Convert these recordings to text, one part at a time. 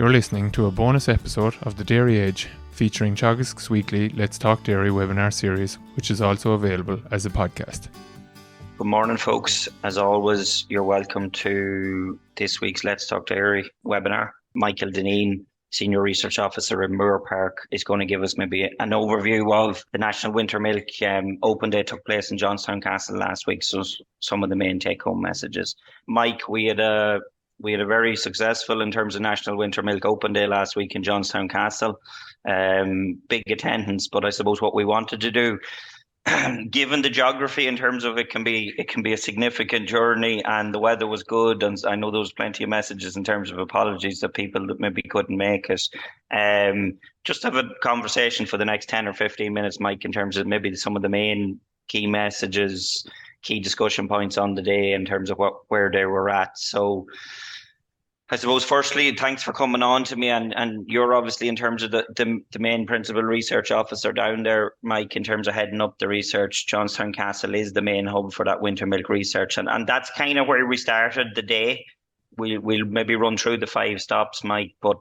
You're listening to a bonus episode of The Dairy Edge featuring Teagasc's weekly Let's Talk Dairy webinar series, which is also available as a podcast. Good morning, folks. As always, you're welcome to this week's Let's Talk Dairy webinar. Michael Dineen, Senior Research Officer in Moore Park, is going to give us maybe an overview of the National Winter Milk Open Day took place in Johnstown Castle last week, so some of the main take-home messages. Mike, we had a very successful in terms of National Winter Milk Open Day last week in Johnstown Castle. Big attendance, but I suppose what we wanted to do, given the geography in terms of it can be a significant journey, and the weather was good, and I know there was plenty of messages in terms of apologies that people that maybe couldn't make it. Just have a conversation for the next 10 or 15 minutes, Mike, in terms of maybe some of the main key messages, key discussion points on the day in terms of where they were at. So I suppose firstly, thanks for coming on to me, and you're obviously in terms of the main principal research officer down there, Mike, in terms of heading up the research. Johnstown Castle is the main hub for that winter milk research, and that's kind of where we started the day. We'll maybe run through the 5 stops, Mike, but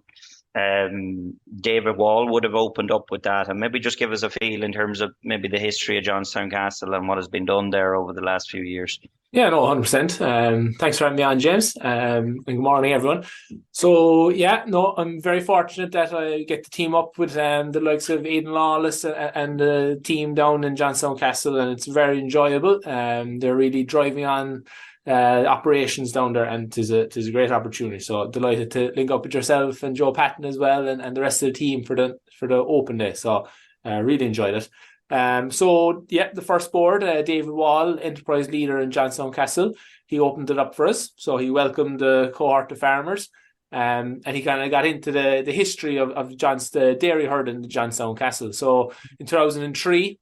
David Wall would have opened up with that, and maybe just give us a feel in terms of maybe the history of Johnstown Castle and what has been done there over the last few years. Yeah, no, 100%. Thanks for having me on, James. And good morning, everyone. So, I'm very fortunate that I get to team up with the likes of Aidan Lawless and the team down in Johnstown Castle, and it's very enjoyable. They're really driving on operations down there, and it is a great opportunity. So delighted to link up with yourself and Joe Patton as well, and the rest of the team for the open day. So really enjoyed it. The first board, David Wall, enterprise leader in Johnstown Castle, he opened it up for us. So he welcomed the cohort of farmers, and he kind of got into the history of the dairy herd in the Johnstown Castle. So in 2003,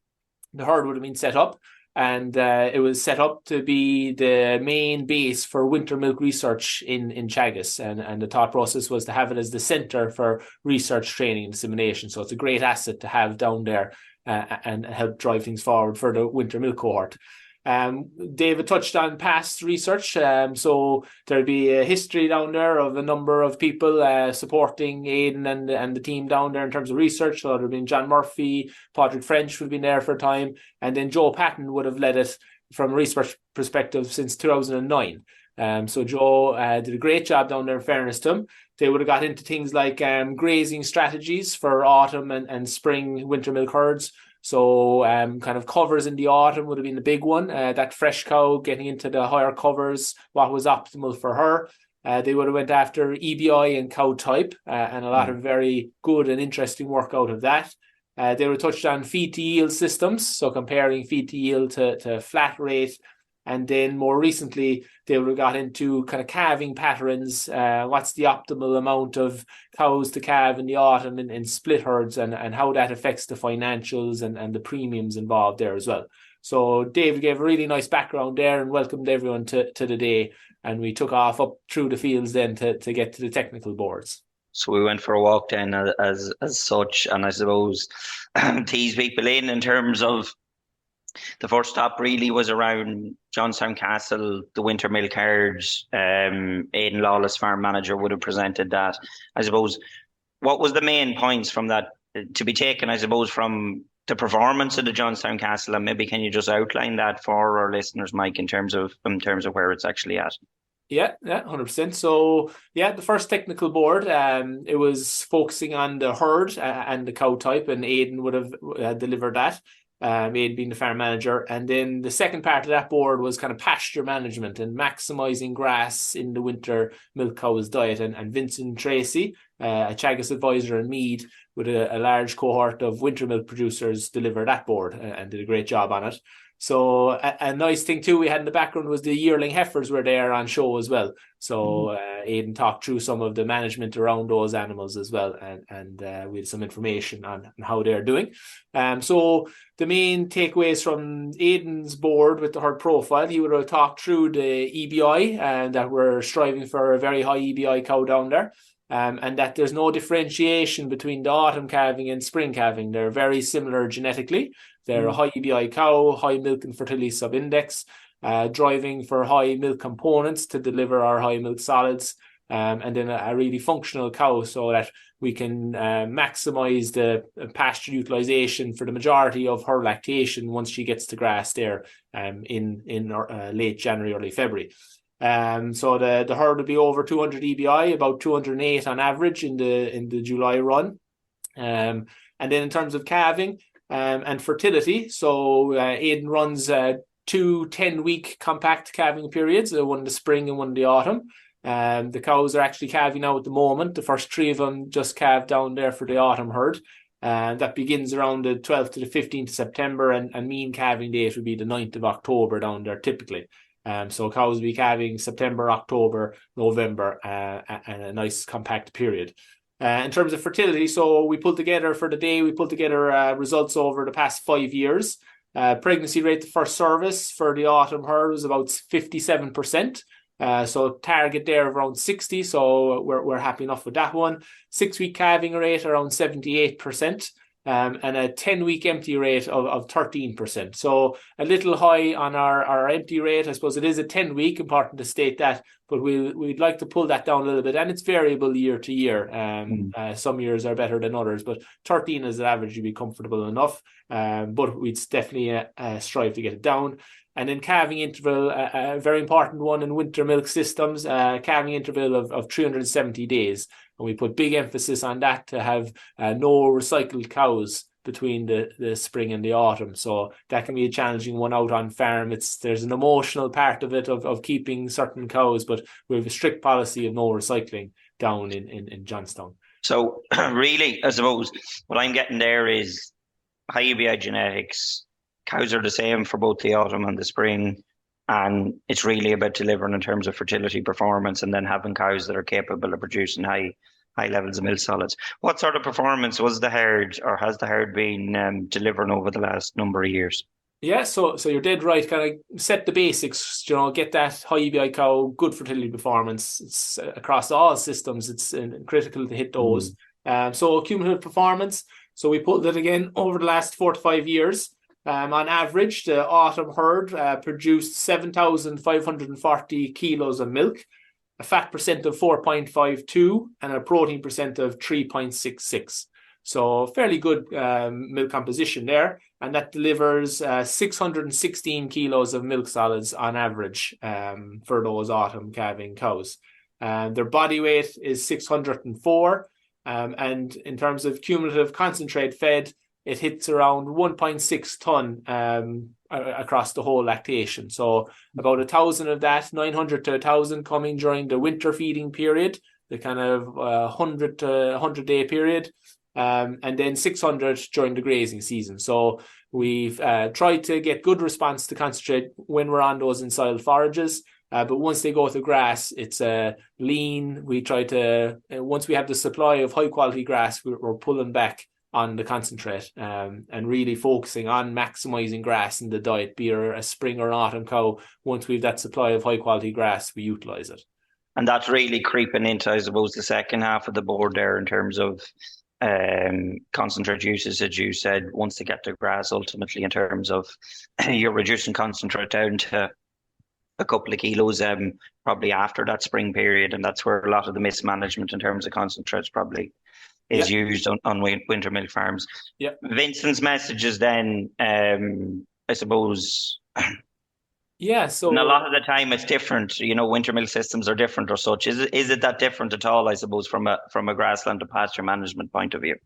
the herd would have been set up, and it was set up to be the main base for winter milk research in Teagasc, and the thought process was to have it as the centre for research, training and dissemination. So it's a great asset to have down there and help drive things forward for the winter milk cohort. David touched on past research, so there'll be a history down there of a number of people supporting Aidan and the team down there in terms of research. So there'll been John Murphy, Patrick French would have been there for a time, and then Joe Patton would have led it from a research perspective since 2009. So Joe did a great job down there, in fairness to him. They would have got into things like grazing strategies for autumn and spring winter milk herds. So kind of covers in the autumn would have been the big one. That fresh cow getting into the higher covers, what was optimal for her. They would have went after EBI and cow type, and a lot of very good and interesting work out of that. They were touched on feed to yield systems, so comparing feed to yield to flat rate. And then more recently, they would have got into kind of calving patterns. What's the optimal amount of cows to calve in the autumn in split herds, and how that affects the financials and the premiums involved there as well. So David gave a really nice background there and welcomed everyone to the day. And we took off up through the fields then to get to the technical boards. So we went for a walk then as such, and I suppose tease people in terms of the first stop really was around Johnstown Castle, the winter milk herds. Aidan Lawless, farm manager, would have presented that. I suppose, what was the main points from that to be taken, I suppose, from the performance of the Johnstown Castle, and maybe can you just outline that for our listeners, Mike, in terms of where it's actually at? Yeah, 100%. So, the first technical board, it was focusing on the herd and the cow type, and Aidan would have delivered that. Aidan being the farm manager. And then the second part of that board was kind of pasture management and maximising grass in the winter milk cow's diet. And Vincent Tracy, a Teagasc advisor in Mead, with a large cohort of winter milk producers, delivered that board and did a great job on it. So a nice thing too we had in the background was the yearling heifers were there on show as well. So Aidan talked through some of the management around those animals as well, and we had some information on how they're doing. So the main takeaways from Aidan's board with the herd profile, he would have talked through the EBI and that we're striving for a very high EBI cow down there. And that there's no differentiation between the autumn calving and spring calving. They're very similar genetically. They're a high EBI cow, high milk and fertility subindex, driving for high milk components to deliver our high milk solids. and then a really functional cow, so that we can maximize the pasture utilization for the majority of her lactation once she gets to grass there in late January, early February. So the herd will be over 200 EBI, about 208 on average in the July run. And then in terms of calving and fertility, so Aidan runs 2 10-week compact calving periods, one in the spring and one in the autumn. The cows are actually calving now at the moment. The first 3 of them just calved down there for the autumn herd. That begins around the 12th to the 15th of September, and mean calving date would be the 9th of October down there typically. So cows will be calving September, October, November, and a nice compact period. In terms of fertility, so we pulled together results over the past 5 years. Pregnancy rate, the first service for the autumn herd was about 57%. So target there of around 60, so we're happy enough with that one. 6-week calving rate around 78%, and a 10-week empty rate of 13%. So a little high on our empty rate. I suppose it is a 10-week, important to state that, but we'd like to pull that down a little bit, and it's variable year to year. Some years are better than others, but 13 as an average would be comfortable enough, but we'd definitely strive to get it down. And then calving interval, a very important one in winter milk systems, calving interval of 370 days. And we put big emphasis on that to have no recycled cows between the spring and the autumn. So that can be a challenging one out on farm. There's an emotional part of it of keeping certain cows, but we have a strict policy of no recycling down in Johnstown. So really, I suppose what I'm getting there is high UBI genetics. Cows are the same for both the autumn and the spring, and it's really about delivering in terms of fertility performance, and then having cows that are capable of producing high levels of milk solids. What sort of performance was the herd, or has the herd been delivering over the last number of years? Yeah, so you're dead right. Kind of set the basics, get that high EBI cow, good fertility performance. It's across all systems. It's critical to hit those. So cumulative performance. So we pulled it again over the last 4 to 5 years. On average, the autumn herd produced 7,540 kilos of milk, a fat percent of 4.52, and a protein percent of 3.66. So fairly good milk composition there, and that delivers 616 kilos of milk solids on average for those autumn calving cows. Their body weight is 604, and in terms of cumulative concentrate fed, it hits around 1.6 ton across the whole lactation. So about 1,000 of that, 900 to 1,000 coming during the winter feeding period, the kind of 100 to 100 day period, and then 600 during the grazing season. So we've tried to get good response to concentrate when we're on those in-soil forages. But once they go to grass, it's lean. We try to, once we have the supply of high quality grass, we're pulling back on the concentrate and really focusing on maximizing grass in the diet, be it a spring or an autumn cow. Once we've that supply of high quality grass, we utilize it. And that's really creeping into, I suppose, the second half of the board there in terms of concentrate uses, as you said, once they get to grass, ultimately in terms of you're reducing concentrate down to a couple of kilos probably after that spring period, and that's where a lot of the mismanagement in terms of concentrates probably is used on winter milk farms. Yeah. Vincent's messages then, I suppose. Yeah, so and a lot of the time it's different. Winter milk systems are different or such. Is it that different at all? I suppose from a grassland to pasture management point of view.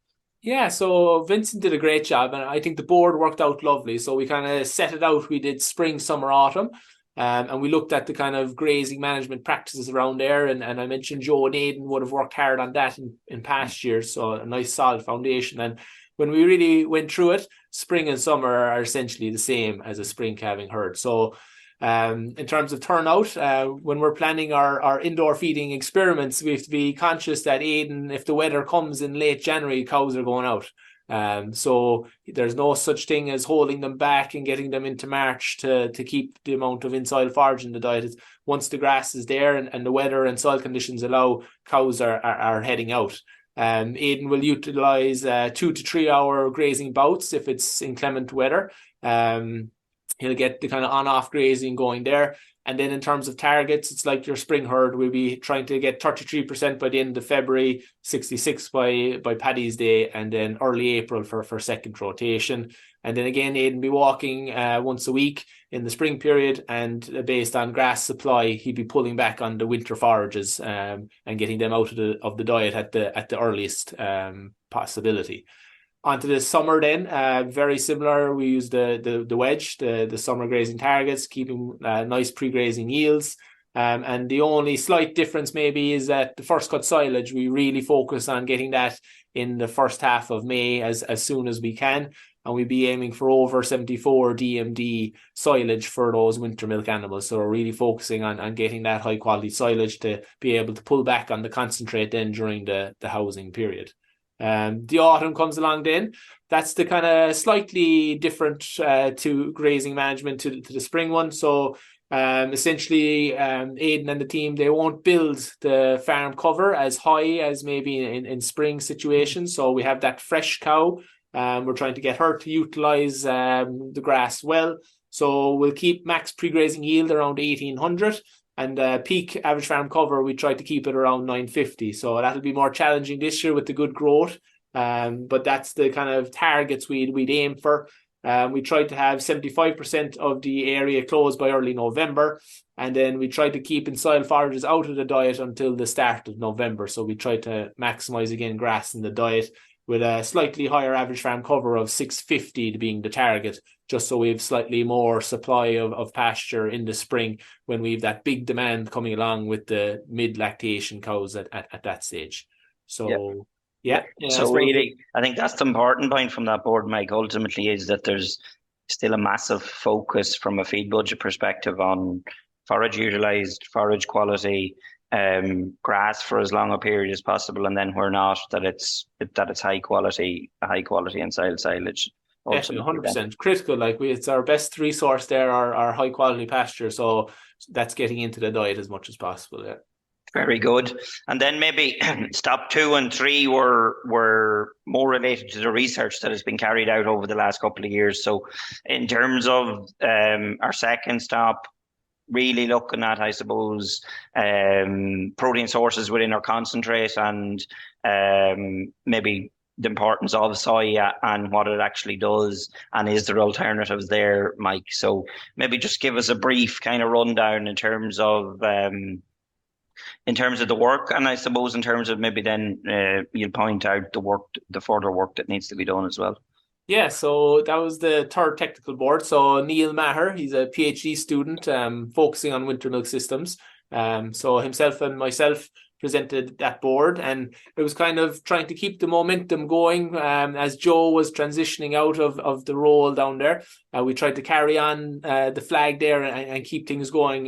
Yeah, so Vincent did a great job, and I think the board worked out lovely. So we kind of set it out. We did spring, summer, autumn. And we looked at the kind of grazing management practices around there, and I mentioned Joe and Aidan would have worked hard on that in past years, so a nice solid foundation. And when we really went through it, spring and summer are essentially the same as a spring calving herd. So in terms of turnout, when we're planning our indoor feeding experiments, we have to be conscious that Aidan, if the weather comes in late January, cows are going out. So there's no such thing as holding them back and getting them into March to keep the amount of in-soil forage in the diet. It's once the grass is there and the weather and soil conditions allow, cows are heading out. Aidan will utilize 2 to 3 hour grazing bouts if it's inclement weather. he'll get the kind of on-off grazing going there. And then in terms of targets, it's like your spring herd. We'll be trying to get 33% by the end of February, 66 by Paddy's Day, and then early April for second rotation. And then again, Aidan be walking once a week in the spring period, and based on grass supply, he'd be pulling back on the winter forages and getting them out of the diet at the earliest possibility. Onto the summer then, very similar. We use the wedge, the summer grazing targets, keeping nice pre-grazing yields. And the only slight difference maybe is that the first cut silage, we really focus on getting that in the first half of May as soon as we can. And we'd be aiming for over 74 DMD silage for those winter milk animals. So we're really focusing on getting that high quality silage to be able to pull back on the concentrate then during the housing period. The autumn comes along then. That's the kind of slightly different to grazing management to the spring one. So essentially Aidan and the team, they won't build the farm cover as high as maybe in spring situations. So we have that fresh cow. We're trying to get her to utilize the grass well. So we'll keep max pre-grazing yield around 1800. And peak average farm cover, we try to keep it around 950. So that'll be more challenging this year with the good growth. But that's the kind of targets we'd aim for. We tried to have 75% of the area closed by early November. And then we tried to keep in-soil forages out of the diet until the start of November. So we tried to maximize again grass in the diet, with a slightly higher average farm cover of 650 being the target, just so we have slightly more supply of pasture in the spring when we have that big demand coming along with the mid-lactation cows at that stage. So, yeah. So really, I think that's the important point from that board, Mike, ultimately, is that there's still a massive focus from a feed budget perspective on forage utilised, forage quality, grass for as long a period as possible, and then where not, that it's high quality and silage. Definitely, 100% critical. Like it's our best resource there, our high quality pasture. So that's getting into the diet as much as possible. Yeah. Very good. And then maybe stop 2 and 3 were more related to the research that has been carried out over the last couple of years. So in terms of our second stop, really looking at, I suppose, protein sources within our concentrate, and maybe the importance of soya and what it actually does, and is there alternatives there, Mike? So maybe just give us a brief kind of rundown in terms of the work, and I suppose in terms of maybe then you'll point out the further work that needs to be done as well. Yeah, so that was the third technical board. So Neil Maher, he's a PhD student focusing on winter milk systems. So himself and myself presented that board, and it was kind of trying to keep the momentum going as Joe was transitioning out of the role down there. We tried to carry on the flag there and keep things going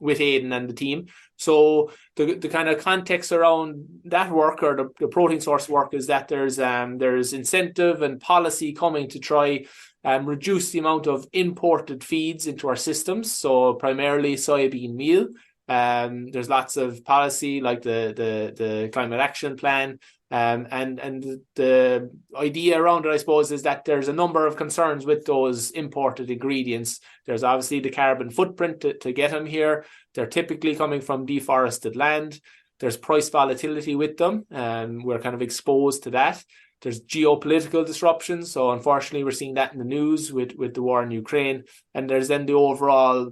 with Aidan and the team. So the kind of context around that work, or the protein source work, is that there's incentive and policy coming to try reduce the amount of imported feeds into our systems. So primarily soybean meal. There's lots of policy like the climate action plan. And the idea around it, I suppose, is that there's a number of concerns with those imported ingredients. There's obviously the carbon footprint to get them here. They're typically coming from deforested land. There's price volatility with them. We're kind of exposed to that. There's geopolitical disruptions. So unfortunately, we're seeing that in the news with the war in Ukraine. And there's then the overall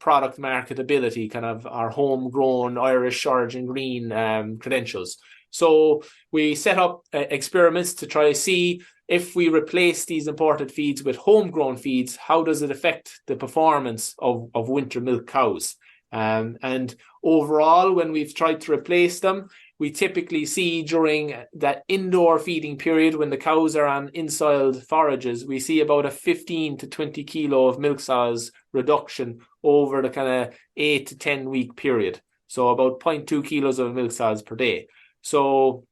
product marketability, kind of our homegrown Irish origin green credentials. So we set up experiments to try to see if we replace these imported feeds with homegrown feeds, how does it affect the performance of winter milk cows? And overall, when we've tried to replace them, we typically see during that indoor feeding period, when the cows are on in-soiled forages, we see about a 15 to 20 kilo of milk solids reduction over the kind of 8 to 10 week period. So about 0.2 kilos of milk solids per day. So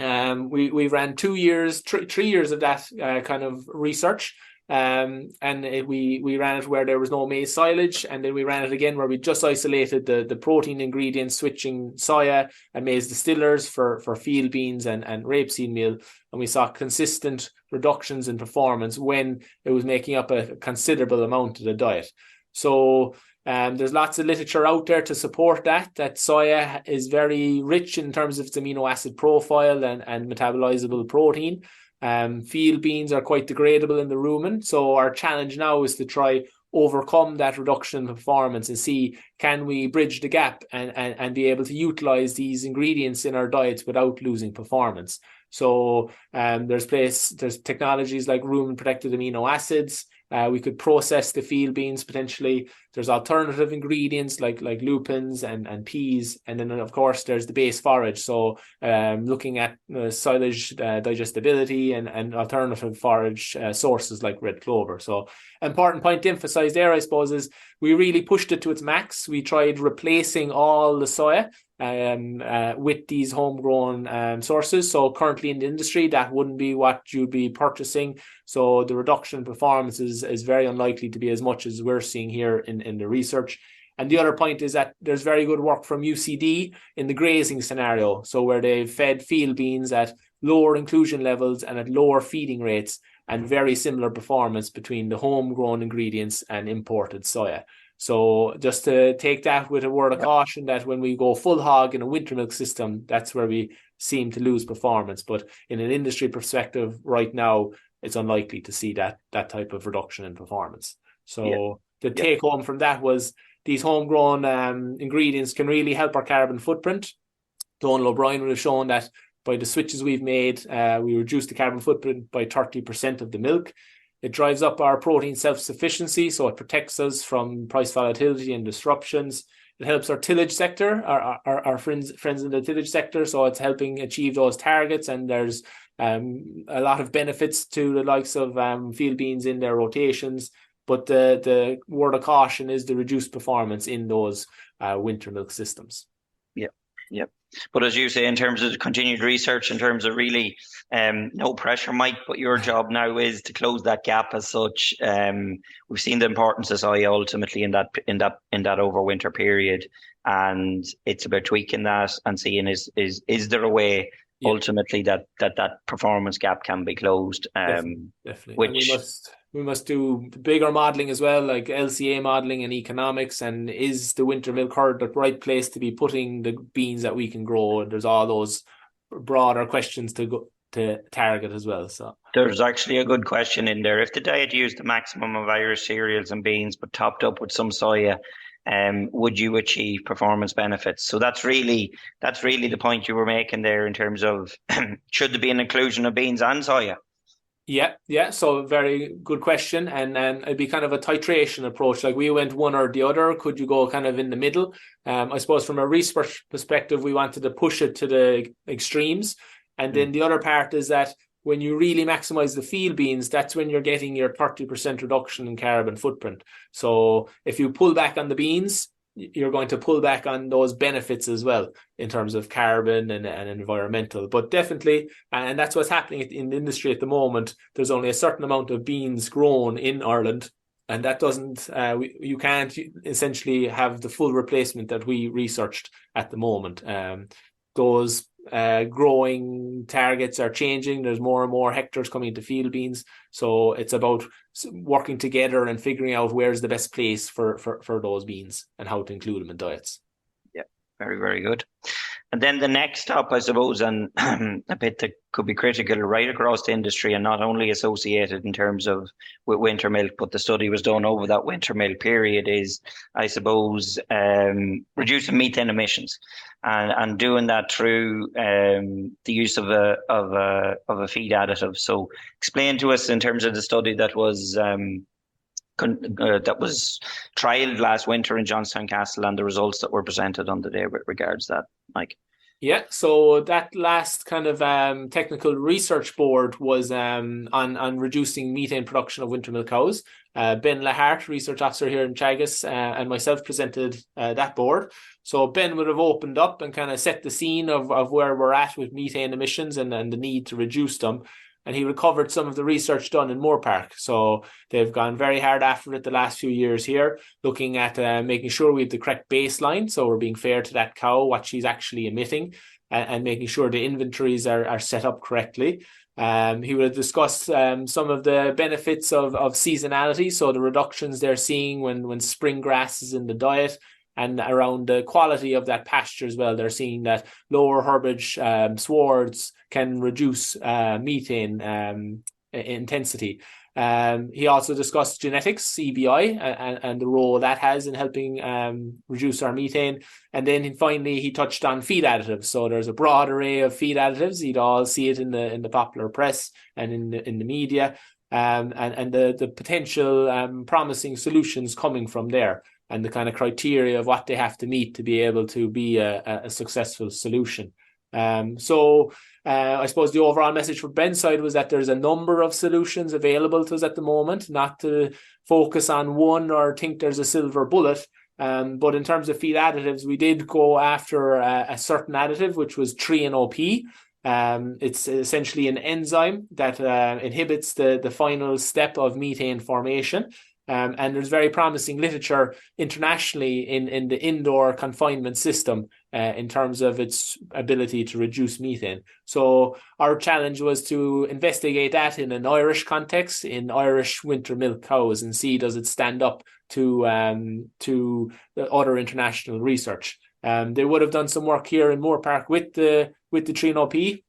we ran 2 years, 3 years of that kind of research. We ran it where there was no maize silage, and then we ran it again where we just isolated the protein ingredients, switching soya and maize distillers for field beans and rapeseed meal, and we saw consistent reductions in performance when it was making up a considerable amount of the diet. So there's lots of literature out there to support that soya is very rich in terms of its amino acid profile and metabolizable protein. Field beans are quite degradable in the rumen. So our challenge now is to try overcome that reduction in performance and see, can we bridge the gap and be able to utilize these ingredients in our diets without losing performance. So there's technologies like rumen protected amino acids. We could process the field beans potentially. There's alternative ingredients like lupins and peas. And then, of course, there's the base forage. So looking at silage digestibility and alternative forage sources like red clover. So important point to emphasize there, I suppose, is we really pushed it to its max. We tried replacing all the soya with these homegrown sources. So currently in the industry, that wouldn't be what you'd be purchasing. So the reduction in performance is very unlikely to be as much as we're seeing here in the research. And the other point is that there's very good work from UCD in the grazing scenario. So where they've fed field beans at lower inclusion levels and at lower feeding rates, and very similar performance between the homegrown ingredients and imported soya. So just to take that with a word of caution, that when we go full hog in a winter milk system, that's where we seem to lose performance. But in an industry perspective right now, it's unlikely to see that type of reduction in performance. So the take home from that was these homegrown ingredients can really help our carbon footprint. Donald O'Brien would have shown that by the switches we've made, we reduced the carbon footprint by 30% of the milk. It drives up our protein self-sufficiency, so it protects us from price volatility and disruptions. It helps our tillage sector, our friends in the tillage sector, so it's helping achieve those targets, and there's a lot of benefits to the likes of field beans in their rotations. But the word of caution is the reduced performance in those winter milk systems. Yeah. But as you say, in terms of continued research, in terms of really no pressure, Mike, but your job now is to close that gap as such. We've seen the importance of soya ultimately in that overwinter period, and it's about tweaking that and seeing is there a way ultimately that performance gap can be closed. Definitely. Which we must do bigger modelling as well, like LCA modelling and economics, and is the winter milk herd the right place to be putting the beans that we can grow? And there's all those broader questions to target as well. So there's actually a good question in there. If the diet used the maximum of Irish cereals and beans but topped up with some soya, would you achieve performance benefits? So that's really the point you were making there in terms of should there be an inclusion of beans and soya? Yeah. So very good question. And it'd be kind of a titration approach. Like we went one or the other. Could you go kind of in the middle? I suppose from a research perspective, we wanted to push it to the extremes. And then the other part is that when you really maximize the field beans, that's when you're getting your 30% reduction in carbon footprint. So if you pull back on the beans, you're going to pull back on those benefits as well in terms of carbon and environmental. But definitely, and that's what's happening in the industry at the moment, there's only a certain amount of beans grown in Ireland, and that doesn't, you can't essentially have the full replacement that we researched at the moment. Those growing targets are changing. There's more and more hectares coming to field beans. So it's about working together and figuring out where's the best place for those beans and how to include them in diets. Yeah, very, very good. And then the next stop, I suppose, and a bit that could be critical right across the industry and not only associated in terms of with winter milk, but the study was done over that winter milk period is, I suppose, reducing methane emissions and doing that through the use of a feed additive. So explain to us in terms of the study that was trialed last winter in Johnstown Castle and the results that were presented on the day with regards to that, Mike. Yeah, so that last kind of technical research board was on reducing methane production of winter milk cows. Ben Lahart, research officer here in Teagasc, and myself presented that board. So Ben would have opened up and kind of set the scene of where we're at with methane emissions and the need to reduce them. and he recovered some of the research done in Moore Park. So they've gone very hard after it the last few years here, looking at making sure we have the correct baseline, so we're being fair to that cow, what she's actually emitting, and making sure the inventories are set up correctly. He will discuss some of the benefits of seasonality, so the reductions they're seeing when spring grass is in the diet, and around the quality of that pasture as well. They're seeing that lower herbage swards can reduce methane intensity. He also discussed genetics, CBI, and the role that has in helping reduce our methane. And then finally, he touched on feed additives. So there's a broad array of feed additives. You'd all see it in the popular press and in the media, and the potential promising solutions coming from there, and the kind of criteria of what they have to meet to be able to be a successful solution. I suppose the overall message from Ben's side was that there's a number of solutions available to us at the moment, not to focus on one or think there's a silver bullet. But in terms of feed additives, we did go after a certain additive, which was 3-NOP. It's essentially an enzyme that inhibits the final step of methane formation. And there's very promising literature internationally in the indoor confinement system in terms of its ability to reduce methane. So our challenge was to investigate that in an Irish context, in Irish winter milk cows, and see does it stand up to the other international research. They would have done some work here in Moore Park with the 3-NOP.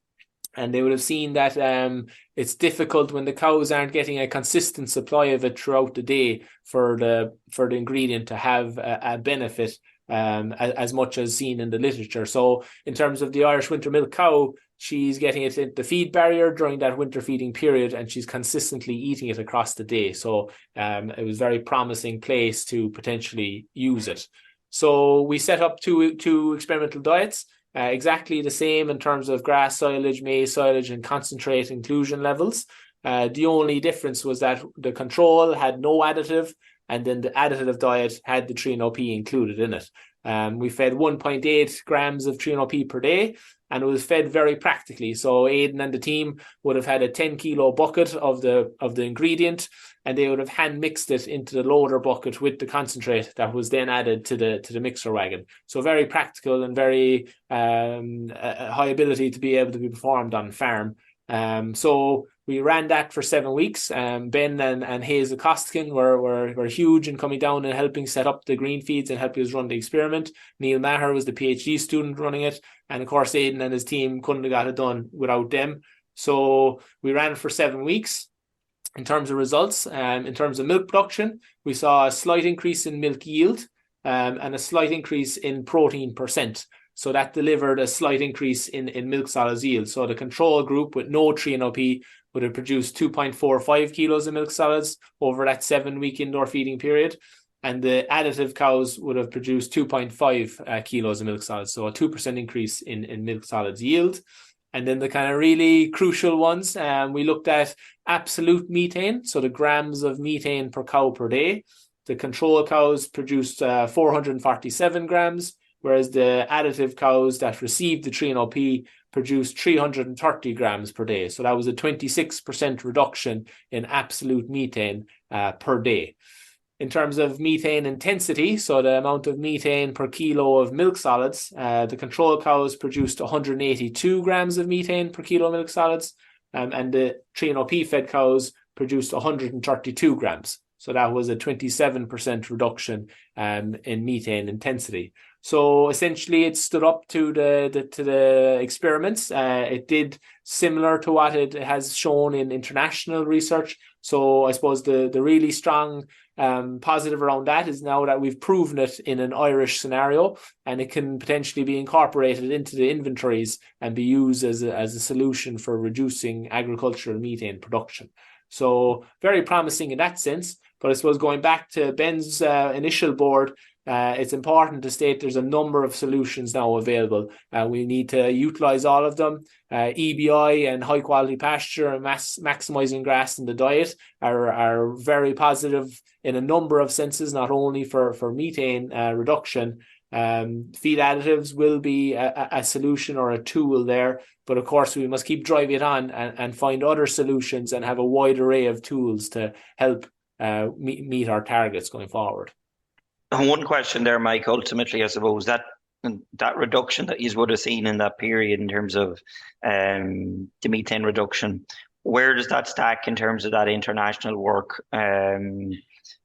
And they would have seen that it's difficult when the cows aren't getting a consistent supply of it throughout the day for the ingredient to have a benefit as much as seen in the literature. So in terms of the Irish winter milk cow, she's getting it at the feed barrier during that winter feeding period, and she's consistently eating it across the day. So it was a very promising place to potentially use it. So we set up two experimental diets. Exactly the same in terms of grass silage, maize silage, and concentrate inclusion levels. The only difference was that the control had no additive, and then the additive diet had the 3-NOP included in it. We fed 1.8 grams of 3-NOP per day, and it was fed very practically. So Aidan and the team would have had a 10-kilo bucket of the ingredient, and they would have hand mixed it into the loader bucket with the concentrate that was then added to the mixer wagon. So very practical and very high ability to be able to be performed on farm. So we ran that for 7 weeks. Ben and Hazel Costigan were huge in coming down and helping set up the green feeds and helping us run the experiment. Neil Maher was the PhD student running it. And of course, Aidan and his team couldn't have got it done without them. So we ran it for 7 weeks. In terms of results, in terms of milk production, we saw a slight increase in milk yield and a slight increase in protein percent. So that delivered a slight increase in milk solids yield. So the control group with no 3-NOP would have produced 2.45 kilos of milk solids over that 7-week indoor feeding period. And the additive cows would have produced 2.5 kilos of milk solids. So a 2% increase in milk solids yield. And then the kind of really crucial ones, we looked at absolute methane, so the grams of methane per cow per day. The control cows produced 447 grams, whereas the additive cows that received the 3-NOP produced 330 grams per day. So that was a 26% reduction in absolute methane per day. In terms of methane intensity, so the amount of methane per kilo of milk solids, the control cows produced 182 grams of methane per kilo of milk solids, and the 3-NOP fed cows produced 132 grams. So that was a 27% reduction in methane intensity. So essentially, it stood up to the experiments. It did similar to what it has shown in international research. So I suppose the really strong positive around that is now that we've proven it in an Irish scenario, and it can potentially be incorporated into the inventories and be used as a solution for reducing agricultural methane production. So very promising in that sense. But I suppose going back to Ben's initial board, it's important to state there's a number of solutions now available. We need to utilise all of them. EBI and high quality pasture and maximising grass in the diet are very positive in a number of senses, not only for methane reduction. Feed additives will be a solution or a tool there, but of course we must keep driving it on and find other solutions and have a wide array of tools to help meet our targets going forward. And one question there, Mike, ultimately, I suppose that reduction that you would have seen in that period in terms of the methane reduction, where does that stack in terms of that international work?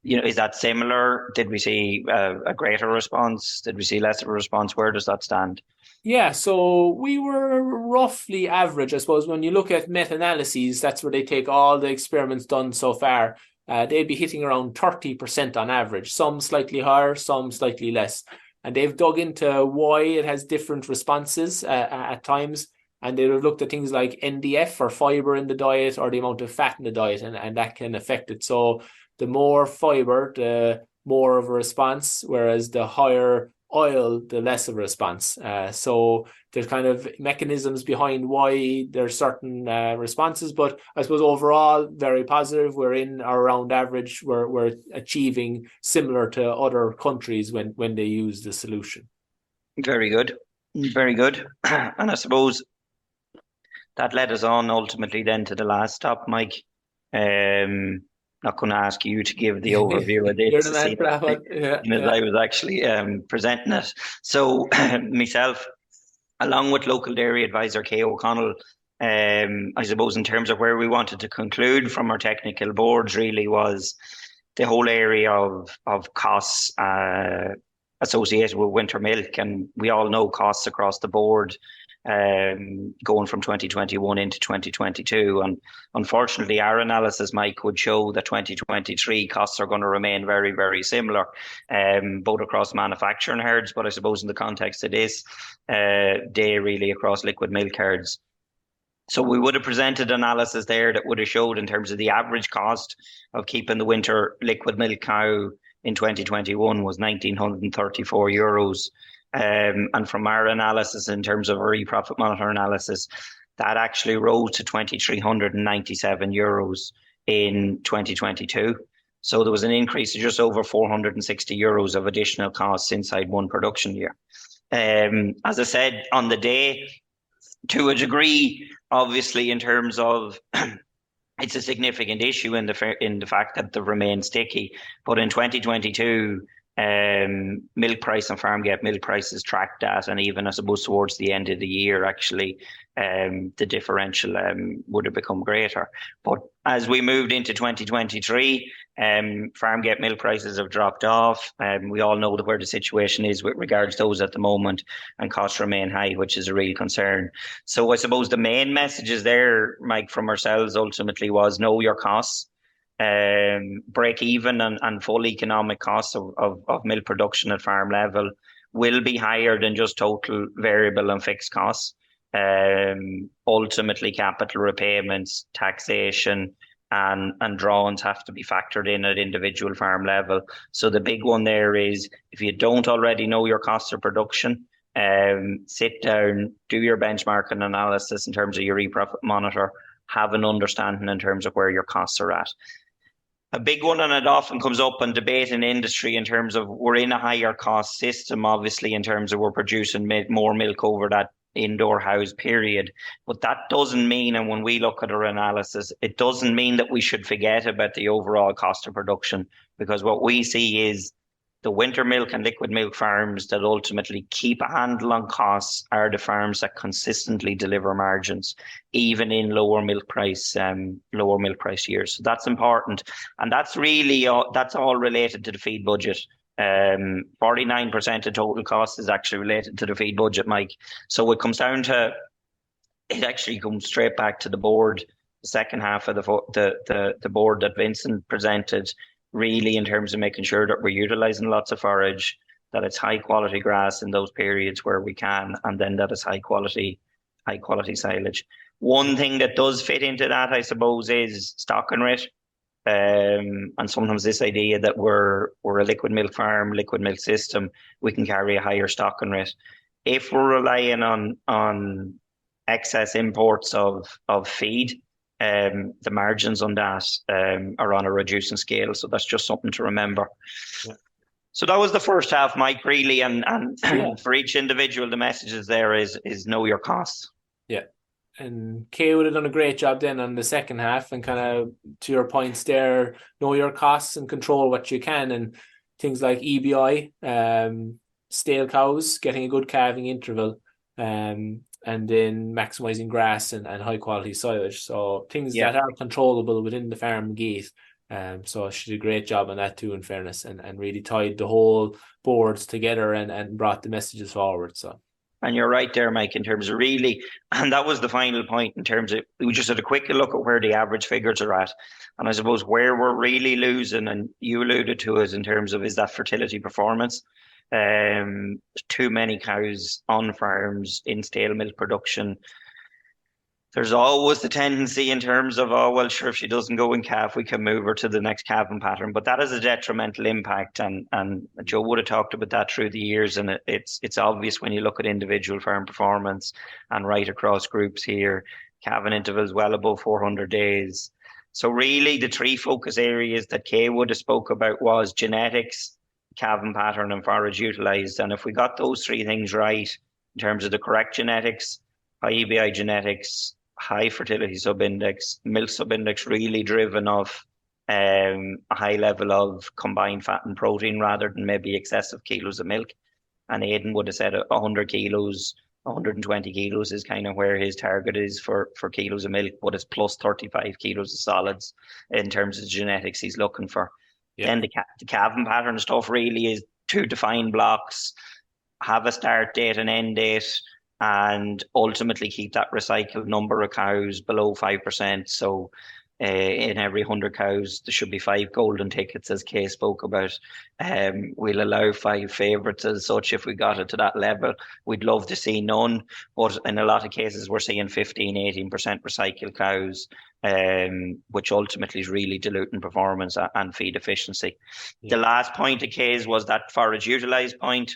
Is that similar? Did we see a greater response? Did we see less of a response? Where does that stand? Yeah, so we were roughly average, I suppose. When you look at meta-analyses, that's where they take all the experiments done so far. They'd be hitting around 30% on average, some slightly higher, some slightly less. And they've dug into why it has different responses at times. And they've looked at things like NDF or fibre in the diet or the amount of fat in the diet, and that can affect it. So the more fibre, the more of a response, whereas the higher oil, the less of a response. So there's kind of mechanisms behind why there's certain responses, but I suppose overall very positive. We're in or around average. We're achieving similar to other countries when they use the solution. Very good, very good. And I suppose that led us on ultimately then to the last stop, Mike. Not going to ask you to give the overview of this. You're the man for that one. Yeah. I was actually presenting it. So myself, along with local dairy advisor Kay O'Connell, I suppose in terms of where we wanted to conclude from our technical boards really was the whole area of costs associated with winter milk. And we all know costs across the board going from 2021 into 2022. And unfortunately, our analysis, Mike, would show that 2023 costs are going to remain very, very similar, both across manufacturing herds, but I suppose in the context of this, they really across liquid milk herds. So we would have presented analysis there that would have showed in terms of the average cost of keeping the winter liquid milk cow in 2021 was €1,934. And from our analysis in terms of our e-profit monitor analysis, that actually rose to €2,397 in 2022. So there was an increase of just over €460 of additional costs inside one production year. As I said on the day, to a degree, obviously in terms of it's a significant issue in the fact that they remain sticky. But in 2022, milk price and farm gate milk prices tracked that, and even I suppose towards the end of the year actually the differential would have become greater. But as we moved into 2023, farm gate milk prices have dropped off. We all know where the situation is with regards to those at the moment, and costs remain high, which is a real concern. So I suppose the main messages there, Mike, from ourselves ultimately was know your costs. Break even and full economic costs of milk production at farm level will be higher than just total variable and fixed costs. Ultimately, capital repayments, taxation, and drawings have to be factored in at individual farm level. So the big one there is, if you don't already know your costs of production, sit down, do your benchmarking analysis in terms of your e-profit monitor, have an understanding in terms of where your costs are at. A big one, and it often comes up in debate in industry in terms of we're in a higher cost system, obviously, in terms of we're producing more milk over that indoor house period. But that doesn't mean, and when we look at our analysis, it doesn't mean that we should forget about the overall cost of production, because what we see is the winter milk and liquid milk farms that ultimately keep a handle on costs are the farms that consistently deliver margins, even in lower milk price years. So that's important, and that's really that's all related to the feed budget. 49% of total cost is actually related to the feed budget, Mike. So it comes down to, it actually comes straight back to the board. The second half of the board that Vincent presented, really in terms of making sure that we're utilising lots of forage, that it's high quality grass in those periods where we can, and then that it's high quality silage. One thing that does fit into that, I suppose, is stocking rate. and sometimes this idea that we're a liquid milk farm, liquid milk system, we can carry a higher stocking rate. If we're relying on excess imports of feed, the margins on that are on a reducing scale. So that's just something to remember. Yeah. So that was the first half, Mike, really, and Yeah. for each individual, the messages there is know your costs. Yeah. And Kay would have done a great job then on the second half, and kind of to your points there, know your costs and control what you can, and things like EBI, stale cows, getting a good calving interval, and then maximizing grass and high quality silage. So things that are controllable within the farm gate. So she did a great job on that too, in fairness, and really tied the whole boards together and brought the messages forward. So. And you're right there, Mike, in terms of really, and that was the final point in terms of, we just had a quick look at where the average figures are at. And I suppose where we're really losing, and you alluded to it in terms of, is that fertility performance. Too many cows on farms in stale milk production. There's always the tendency in terms of, oh, well, sure, if she doesn't go in calf, we can move her to the next calving pattern. But that is a detrimental impact. And Joe would have talked about that through the years. And it's obvious when you look at individual farm performance and right across groups here, calving intervals well above 400 days. So really the three focus areas that Kay would have spoke about was genetics, calving pattern, and forage utilised. And if we got those three things right in terms of the correct genetics, high EBI genetics, high fertility subindex, milk subindex really driven off a high level of combined fat and protein rather than maybe excessive kilos of milk. And Aidan would have said 100 kilos, 120 kilos is kind of where his target is for kilos of milk, but it's plus 35 kilos of solids in terms of genetics he's looking for. Yeah. Then the calving pattern stuff really is 2 defined blocks, have a start date and end date, and ultimately keep that recycled number of cows below 5%. So in every 100 cows, there should be 5 golden tickets, as Kay spoke about. We'll allow 5 favourites as such if we got it to that level. We'd love to see none, but in a lot of cases, we're seeing 15-18% recycled cows, which ultimately is really diluting performance and feed efficiency. Yeah. The last point of Kay's was that forage utilised point,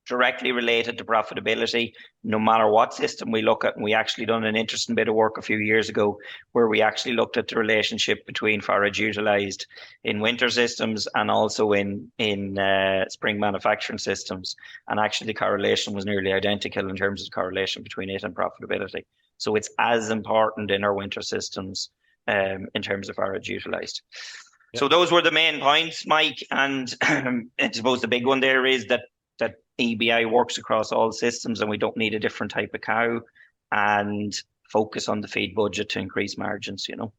directly related to profitability, no matter what system we look at. And we actually done an interesting bit of work a few years ago where we actually looked at the relationship between forage utilised in winter systems and also in spring manufacturing systems. And actually the correlation was nearly identical in terms of the correlation between it and profitability. So it's as important in our winter systems in terms of forage utilised. Yep. So those were the main points, Mike. And I suppose the big one there is that EBI works across all systems and we don't need a different type of cow, and focus on the feed budget to increase margins, you know.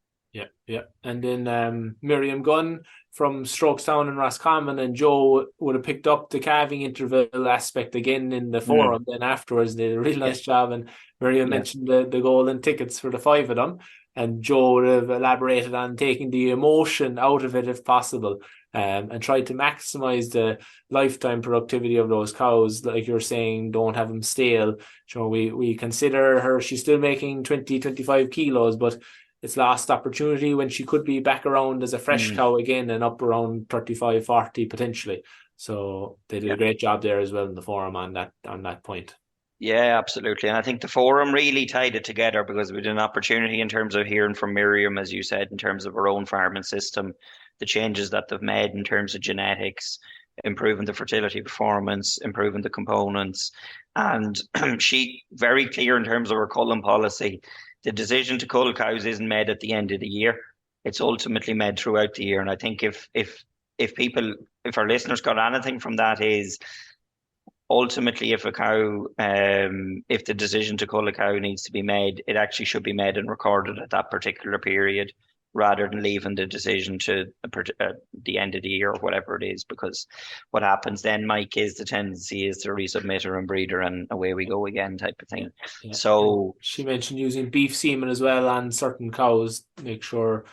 Yeah. And then Miriam Gunn from Strokestown and Roscommon, and Joe would have picked up the calving interval aspect again in the forum. Then afterwards they did a really nice job, and Miriam mentioned the golden tickets for the 5 of them, and Joe would have elaborated on taking the emotion out of it if possible. And try to maximize the lifetime productivity of those cows. Like you're saying, don't have them stale. So we consider her, she's still making 20-25 kilos, but it's lost opportunity when she could be back around as a fresh cow again and up around 35-40 potentially. So they did a great job there as well in the forum on that point. Yeah, absolutely. And I think the forum really tied it together because we had an opportunity in terms of hearing from Miriam, as you said, in terms of her own farming system, the changes that they've made in terms of genetics, improving the fertility performance, improving the components. And she very clear in terms of her culling policy. The decision to cull cows isn't made at the end of the year. It's ultimately made throughout the year. And I think if our listeners got anything from that is ultimately if a cow, if the decision to cull a cow needs to be made, it actually should be made and recorded at that particular period, rather than leaving the decision to the end of the year or whatever it is, because what happens then, Mike, is the tendency is to resubmit her and breed her and away we go again type of thing. Yeah. So she mentioned using beef semen as well on certain cows, make sure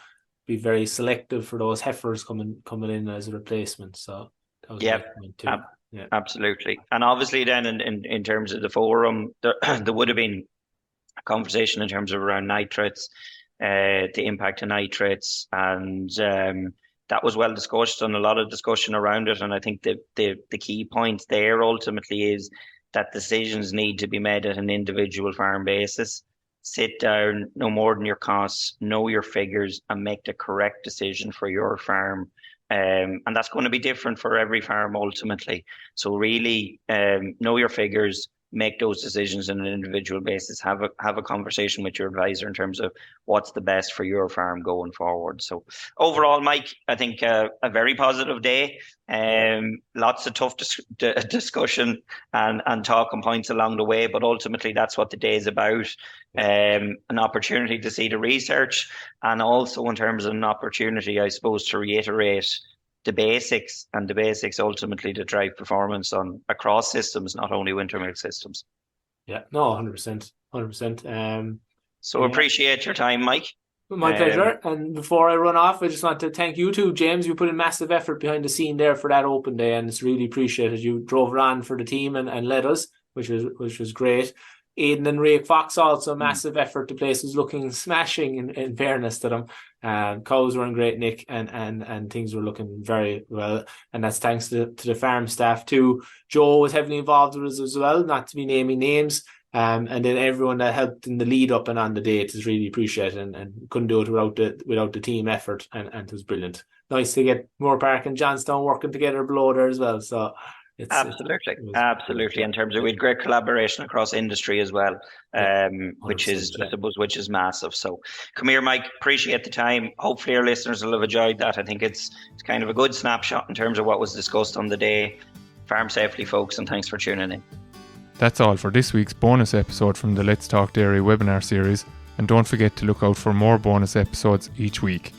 be very selective for those heifers coming in as a replacement. So that was my point too. Absolutely. And obviously then in terms of the forum, there would have been a conversation in terms of around nitrates. the impact of nitrates, and that was well discussed and a lot of discussion around it. And I think the key point there ultimately is that decisions need to be made at an individual farm basis. Sit down, know more than your costs, know your figures, and make the correct decision for your farm. And that's going to be different for every farm ultimately. So really, know your figures, make those decisions on an individual basis. Have a conversation with your advisor in terms of what's the best for your farm going forward. So overall, Mike, I think a very positive day. Lots of tough discussion and talking points along the way, but ultimately that's what the day is about. An opportunity to see the research, and also in terms of an opportunity, I suppose, to reiterate the basics, and the basics ultimately to drive performance on across systems, not only winter milk systems. Yeah, no, 100%. So appreciate your time, Mike. My pleasure. And before I run off, I just want to thank you too, James. You put in massive effort behind the scene there for that open day, and it's really appreciated. You drove around for the team and led us, which was great. Aidan and Ray Fox also massive effort. The place was looking smashing in fairness to them. Cows were in great nick, and things were looking very well. And that's thanks to the farm staff too. Joe was heavily involved with us as well, not to be naming names. And then everyone that helped in the lead up and on the day, it is really appreciated, and couldn't do it without the team effort, and it was brilliant. Nice to get Moore Park and Johnstown working together below there as well. So absolutely. In terms of, we had great collaboration across industry as well, which is massive. So come here, Mike, appreciate the time. Hopefully our listeners will have enjoyed that. I think it's kind of a good snapshot in terms of what was discussed on the day. Farm safely, folks, and thanks for tuning in. That's all for this week's bonus episode from the Let's Talk Dairy webinar series, and don't forget to look out for more bonus episodes each week.